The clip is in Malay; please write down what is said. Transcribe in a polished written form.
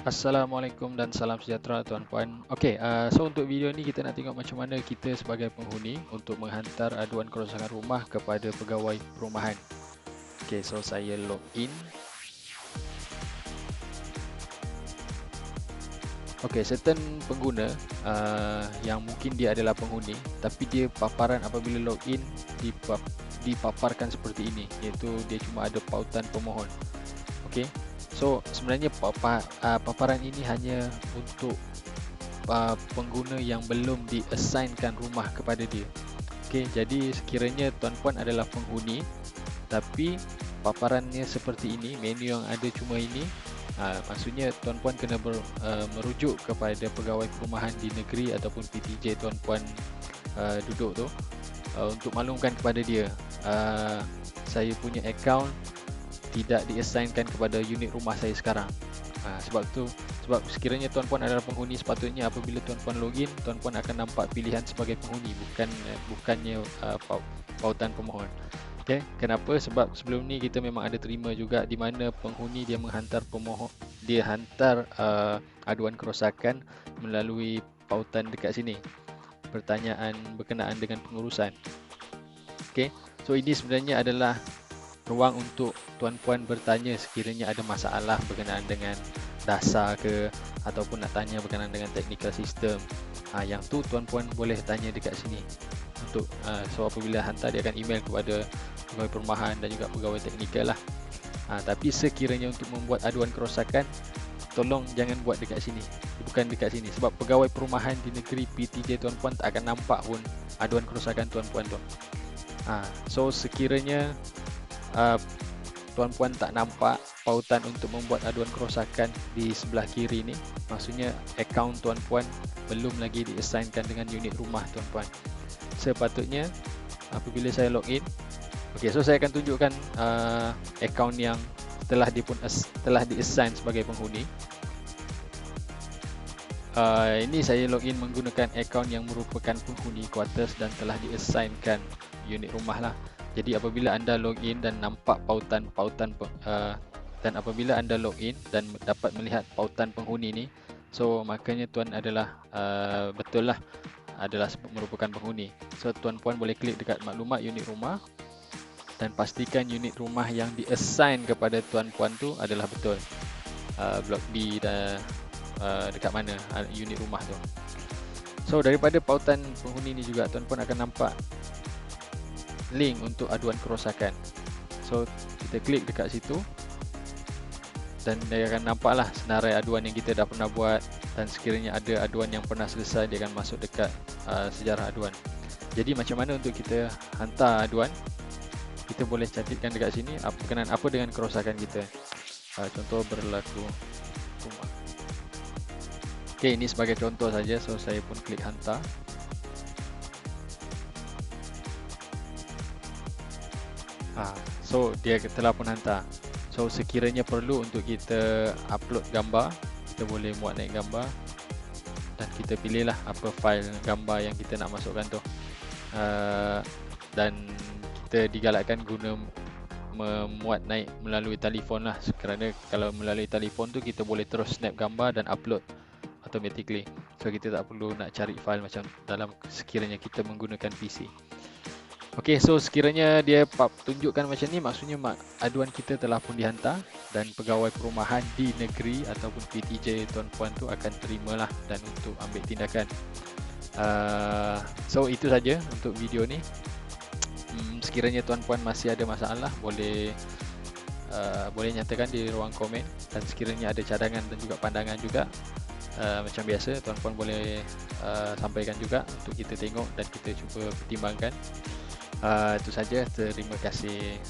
Assalamualaikum dan salam sejahtera tuan-puan. Okey, so untuk video ni kita nak tengok macam mana kita sebagai penghuni untuk menghantar aduan kerosakan rumah kepada pegawai perumahan. Okey, so saya log in. Okey, certain pengguna yang mungkin dia adalah penghuni tapi dia paparan apabila log in dipaparkan seperti ini, iaitu dia cuma ada pautan pemohon. Okey. So sebenarnya paparan ini hanya untuk pengguna yang belum diassignkan rumah kepada dia. Okey, jadi sekiranya tuan-puan adalah penghuni tapi paparannya seperti ini, menu yang ada cuma ini, maksudnya tuan-puan kena merujuk kepada pegawai perumahan di negeri ataupun PTJ tuan-puan duduk tu untuk maklumkan kepada dia saya punya akaun tidak diassignkan kepada unit rumah saya sekarang. Sebab sekiranya tuan-puan adalah penghuni, sepatutnya apabila tuan-puan login, tuan-puan akan nampak pilihan sebagai penghuni, bukannya pautan pemohon. Okay, kenapa? Sebab sebelum ni kita memang ada terima juga di mana penghuni dia menghantar dia hantar aduan kerosakan melalui pautan dekat sini, pertanyaan berkenaan dengan pengurusan. Okay, so ini sebenarnya adalah ruang untuk tuan-puan bertanya sekiranya ada masalah berkenaan dengan dasar ke ataupun nak tanya berkenaan dengan technical system. Yang tu tuan-puan boleh tanya dekat sini. So apabila hantar, dia akan email kepada pegawai perumahan dan juga pegawai teknikal lah. Tapi sekiranya untuk membuat aduan kerosakan, tolong jangan buat dekat sini. Bukan dekat sini, sebab pegawai perumahan di negeri PTJ tuan-puan tak akan nampak pun aduan kerosakan tuan-puan tu. So sekiranya tuan-puan tak nampak pautan untuk membuat aduan kerosakan di sebelah kiri ni, maksudnya akaun tuan-puan belum lagi diassignkan dengan unit rumah tuan-puan. Sepatutnya apabila saya login, okey, so saya akan tunjukkan akaun yang telah diassign sebagai penghuni. Ini saya login menggunakan akaun yang merupakan penghuni quarters dan telah diassignkan unit rumah lah. Jadi apabila anda login dan nampak pautan dan apabila anda login dan dapat melihat pautan penghuni ni, so makanya tuan adalah betul lah adalah merupakan penghuni. So tuan-puan boleh klik dekat maklumat unit rumah dan pastikan unit rumah yang diassign kepada tuan-puan tu adalah betul. Blok B dan dekat mana unit rumah tu. So daripada pautan penghuni ni juga tuan-puan akan nampak link untuk aduan kerosakan. So kita klik dekat situ dan dia akan nampaklah senarai aduan yang kita dah pernah buat, dan sekiranya ada aduan yang pernah selesai, dia akan masuk dekat sejarah aduan. Jadi macam mana untuk kita hantar aduan? Kita boleh catatkan dekat sini berkenaan apa dengan kerosakan kita. Contoh berlaku rumah. Okey, ini sebagai contoh saja, so saya pun klik hantar. So dia telah pun hantar. So sekiranya perlu untuk kita upload gambar, kita boleh muat naik gambar dan kita pilihlah apa file gambar yang kita nak masukkan tu. Dan kita digalakkan guna memuat naik melalui telefon lah, kerana kalau melalui telefon tu kita boleh terus snap gambar dan upload automatically. So kita tak perlu nak cari file macam dalam sekiranya kita menggunakan PC. Okey, so sekiranya dia tunjukkan macam ni, maksudnya aduan kita telah pun dihantar dan pegawai perumahan di negeri ataupun PTJ tuan-puan tu akan terimalah dan untuk ambil tindakan. So itu saja untuk video ni. Sekiranya tuan-puan masih ada masalah, boleh nyatakan di ruang komen, dan sekiranya ada cadangan dan juga pandangan juga, macam biasa tuan-puan boleh sampaikan juga untuk kita tengok dan kita cuba pertimbangkan. Itu saja, terima kasih.